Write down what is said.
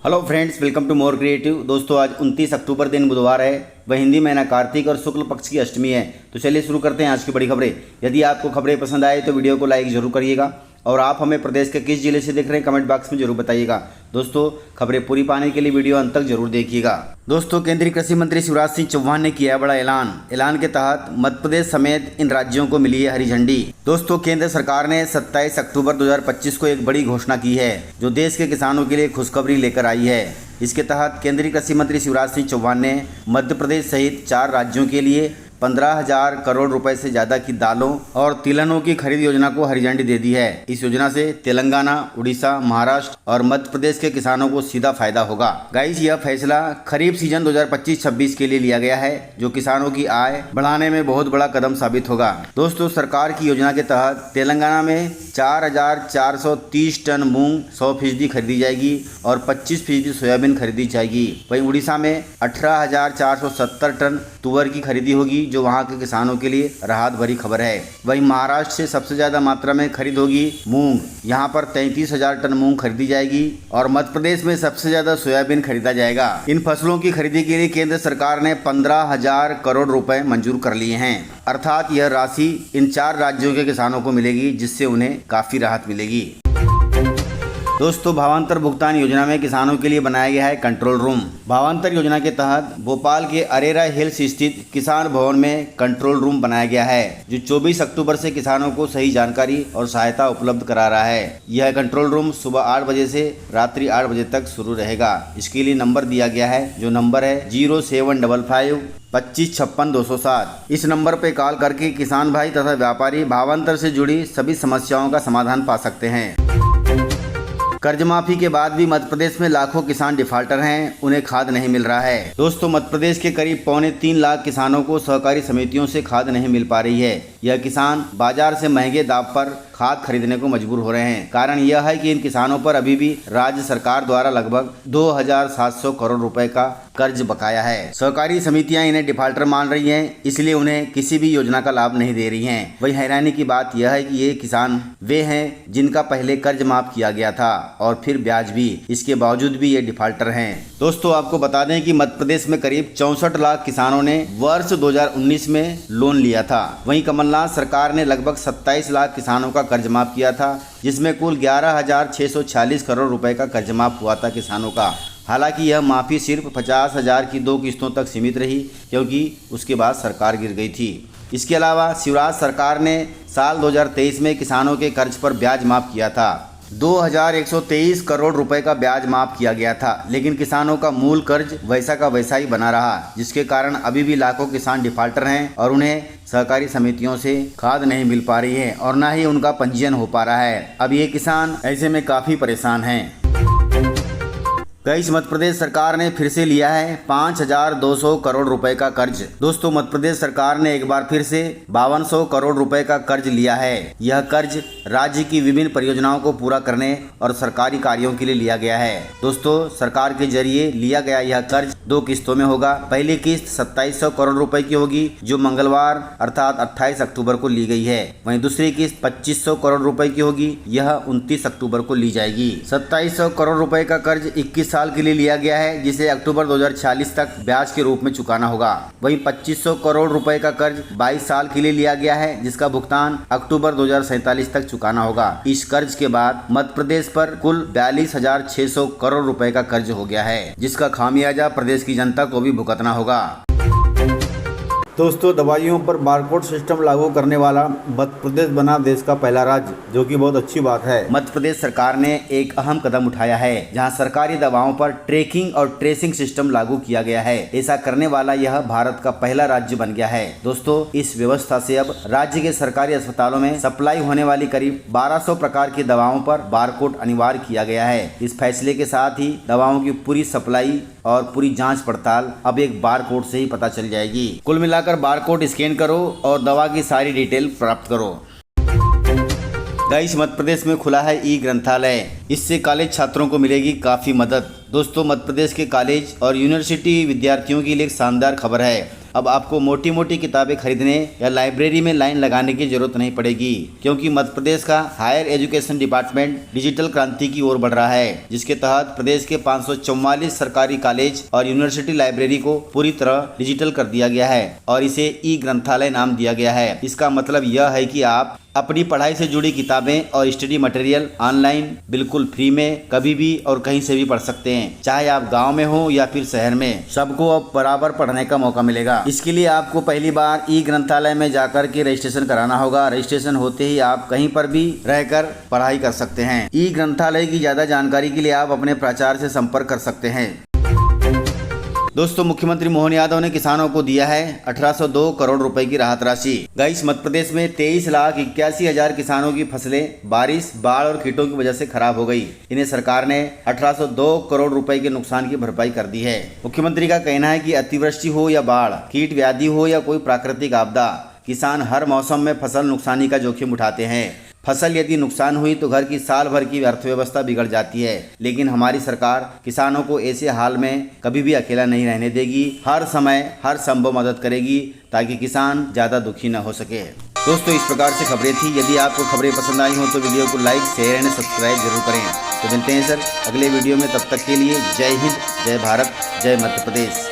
Hello friends, welcome to more creative. दोस्तों, आज 29 अक्टूबर दिन बुधवार है। वह हिंदी महीना कार्तिक और शुक्ल पक्ष की अष्टमी है। तो चलिए शुरू करते हैं आज की बड़ी खबरें। यदि आपको खबरें पसंद आए तो वीडियो को लाइक जरूर करिएगा और आप हमें प्रदेश के किस जिले से देख रहे हैं कमेंट बॉक्स में जरूर बताइएगा। दोस्तों, खबरें पूरी पाने के लिए वीडियो अंत तक जरूर देखिएगा। दोस्तों, केंद्रीय कृषि मंत्री शिवराज सिंह चौहान ने किया बड़ा ऐलान के तहत मध्य प्रदेश समेत इन राज्यों को मिली है हरी झंडी। दोस्तों, केंद्र सरकार ने 27 अक्टूबर 2025 को एक बड़ी घोषणा की है जो देश के किसानों के लिए खुशखबरी लेकर आई है। इसके तहत केंद्रीय कृषि मंत्री शिवराज सिंह चौहान ने मध्य प्रदेश सहित 4 राज्यों के लिए 15,000 करोड़ रुपए से ज्यादा की दालों और तिलहनों की खरीद योजना को हरी झंडी दे दी है। इस योजना से तेलंगाना, उड़ीसा, महाराष्ट्र और मध्य प्रदेश के किसानों को सीधा फायदा होगा। गाइस, यह फैसला खरीफ सीजन 2025-26 के लिए लिया गया है जो किसानों की आय बढ़ाने में बहुत बड़ा कदम साबित होगा। दोस्तों, सरकार की योजना के तहत तेलंगाना में 4,430 टन मूंग 100% खरीदी जाएगी और 25% सोयाबीन खरीदी जाएगी। वहीं उड़ीसा में 18,470 टन तुअर की खरीदी होगी जो वहां के किसानों के लिए राहत भरी खबर है। वहीं महाराष्ट्र से सबसे ज्यादा मात्रा में खरीद होगी मूंग। यहां पर 33,000 टन मूंग खरीदी जाएगी और मध्य प्रदेश में सबसे ज्यादा सोयाबीन खरीदा जाएगा। इन फसलों की खरीदी के लिए केंद्र सरकार ने 15,000 करोड़ रुपए मंजूर कर लिए हैं। अर्थात यह राशि इन 4 राज्यों के किसानों को मिलेगी जिससे उन्हें काफी राहत मिलेगी। दोस्तों, भावांतर भुगतान योजना में किसानों के लिए बनाया गया है कंट्रोल रूम। भावांतर योजना के तहत भोपाल के अरेरा हिल्स स्थित किसान भवन में कंट्रोल रूम बनाया गया है जो 24 अक्टूबर से किसानों को सही जानकारी और सहायता उपलब्ध करा रहा है। यह कंट्रोल रूम सुबह 8 बजे से रात्रि 8 बजे तक शुरू रहेगा। इसके लिए नंबर दिया गया है जो नंबर है 0755 2556 207। इस नंबर पर कॉल करके किसान भाई तथा व्यापारी भावांतर से जुड़ी सभी समस्याओं का समाधान पा सकते हैं। कर्ज माफी के बाद भी मध्य प्रदेश में लाखों किसान डिफाल्टर हैं, उन्हें खाद नहीं मिल रहा है। दोस्तों, मध्य प्रदेश के करीब 3.25 लाख किसानों को सहकारी समितियों से खाद नहीं मिल पा रही है। यह किसान बाजार से महंगे दाम पर खाद खरीदने को मजबूर हो रहे हैं। कारण यह है कि इन किसानों पर अभी भी राज्य सरकार द्वारा लगभग 2,700 करोड़ रुपए का कर्ज बकाया है। सहकारी समितियां इन्हें डिफाल्टर मान रही हैं, इसलिए उन्हें किसी भी योजना का लाभ नहीं दे रही हैं। वही हैरानी की बात यह है कि ये किसान वे हैं जिनका पहले कर्ज माफ किया गया था और फिर ब्याज भी। इसके बावजूद भी ये डिफाल्टर हैं। दोस्तों, आपको बता दें कि मध्य प्रदेश में करीब 64 लाख किसानों ने वर्ष 2019 में लोन लिया था। वहीं कमलनाथ सरकार ने लगभग 27 लाख किसानों का कर्ज माफ किया था जिसमें कुल 11,646 करोड़ रुपए का कर्ज माफ हुआ था किसानों का। हालांकि यह माफ़ी सिर्फ 50,000 की 2 किस्तों तक सीमित रही क्योंकि उसके बाद सरकार गिर गई थी। इसके अलावा शिवराज सरकार ने साल 2023 में किसानों के कर्ज पर ब्याज माफ किया था। 2,123 करोड़ रुपए का ब्याज माफ किया गया था, लेकिन किसानों का मूल कर्ज वैसा का वैसा ही बना रहा जिसके कारण अभी भी लाखों किसान डिफाल्टर हैं और उन्हें सहकारी समितियों से खाद नहीं मिल पा रही है और न ही उनका पंजीयन हो पा रहा है। अब ये किसान ऐसे में काफ़ी परेशान हैं। गाइस, मध्य प्रदेश सरकार ने फिर से लिया है 5,200 करोड़ रुपए का कर्ज। दोस्तों, मध्य प्रदेश सरकार ने एक बार फिर से 5200 करोड़ रुपए का कर्ज लिया है। यह कर्ज राज्य की विभिन्न परियोजनाओं को पूरा करने और सरकारी कार्यों के लिए लिया गया है। दोस्तों, सरकार के जरिए लिया गया यह कर्ज 2 किस्तों में होगा। पहली किस्त 2700 करोड़ रुपए की होगी जो मंगलवार अर्थात 28 अक्टूबर को ली गई है। वहीं दूसरी किस्त 2500 करोड़ रुपए की होगी, यह 29 अक्टूबर को ली जाएगी। 2700 करोड़ रुपए का कर्ज 21 साल के लिए लिया गया है जिसे अक्टूबर 2046 तक ब्याज के रूप में चुकाना होगा। वहीं 2500 करोड़ रुपए का कर्ज 22 साल के लिए लिया गया है जिसका भुगतान अक्टूबर 2047 तक चुकाना होगा। इस कर्ज के बाद मध्य प्रदेश पर कुल 42,600 करोड़ रुपए का कर्ज हो गया है जिसका खामियाजा प्रदेश की जनता को भी भुगतना होगा। दोस्तों, दवाइयों पर बारकोड सिस्टम लागू करने वाला मध्य प्रदेश बना देश का पहला राज्य, जो कि बहुत अच्छी बात है। मध्य प्रदेश सरकार ने एक अहम कदम उठाया है जहां सरकारी दवाओं पर ट्रैकिंग और ट्रेसिंग सिस्टम लागू किया गया है। ऐसा करने वाला यह भारत का पहला राज्य बन गया है। दोस्तों, इस व्यवस्था से अब राज्य के सरकारी अस्पतालों में सप्लाई होने वाली करीब 1200 प्रकार की दवाओं पर बारकोड अनिवार्य किया गया है। इस फैसले के साथ ही दवाओं की पूरी सप्लाई और पूरी जांच पड़ताल अब एक बारकोड से ही पता चल जाएगी। कुल मिलाकर बारकोड स्कैन करो और दवा की सारी डिटेल प्राप्त करो। गाइस, मध्य प्रदेश में खुला है ई ग्रंथालय। इससे कॉलेज छात्रों को मिलेगी काफ़ी मदद। दोस्तों, मध्य प्रदेश के कॉलेज और यूनिवर्सिटी विद्यार्थियों के लिए एक शानदार खबर है। अब आपको मोटी मोटी किताबें खरीदने या लाइब्रेरी में लाइन लगाने की जरूरत नहीं पड़ेगी, क्योंकि मध्य प्रदेश का हायर एजुकेशन डिपार्टमेंट डिजिटल क्रांति की ओर बढ़ रहा है, जिसके तहत प्रदेश के 544 सरकारी कॉलेज और यूनिवर्सिटी लाइब्रेरी को पूरी तरह डिजिटल कर दिया गया है और इसे ई ग्रंथालय नाम दिया गया है। इसका मतलब यह है कि आप अपनी पढ़ाई से जुड़ी किताबें और स्टडी मटेरियल ऑनलाइन बिल्कुल फ्री में कभी भी और कहीं से भी पढ़ सकते हैं, चाहे आप गांव में हो या फिर शहर में। सबको अब बराबर पढ़ने का मौका मिलेगा। इसके लिए आपको पहली बार ई ग्रंथालय में जाकर के रजिस्ट्रेशन कराना होगा। रजिस्ट्रेशन होते ही आप कहीं पर भी रहकर पढ़ाई कर सकते हैं। ई ग्रंथालय की ज्यादा जानकारी के लिए आप अपने प्राचार्य से संपर्क कर सकते हैं। दोस्तों, मुख्यमंत्री मोहन यादव ने किसानों को दिया है 1802 करोड़ रुपए की राहत राशि। गाइस, मध्य प्रदेश में 23,81,000 किसानों की फसलें बारिश, बाढ़ और कीटों की वजह से खराब हो गई। इन्हें सरकार ने 1802 करोड़ रुपए के नुकसान की भरपाई कर दी है। मुख्यमंत्री का कहना है कि अतिवृष्टि हो या बाढ़, कीट व्याधि हो या कोई प्राकृतिक आपदा, किसान हर मौसम में फसल नुकसानी का जोखिम उठाते हैं। फसल यदि नुकसान हुई तो घर की साल भर की अर्थव्यवस्था बिगड़ जाती है, लेकिन हमारी सरकार किसानों को ऐसे हाल में कभी भी अकेला नहीं रहने देगी। हर समय हर संभव मदद करेगी ताकि किसान ज़्यादा दुखी न हो सके। दोस्तों, इस प्रकार से खबरें थी। यदि आपको खबरें पसंद आई हो तो वीडियो को लाइक, शेयर एंड सब्सक्राइब जरूर करें। तो मिलते हैं सर अगले वीडियो में, तब तक के लिए जय हिंद, जय भारत, जय मध्य प्रदेश।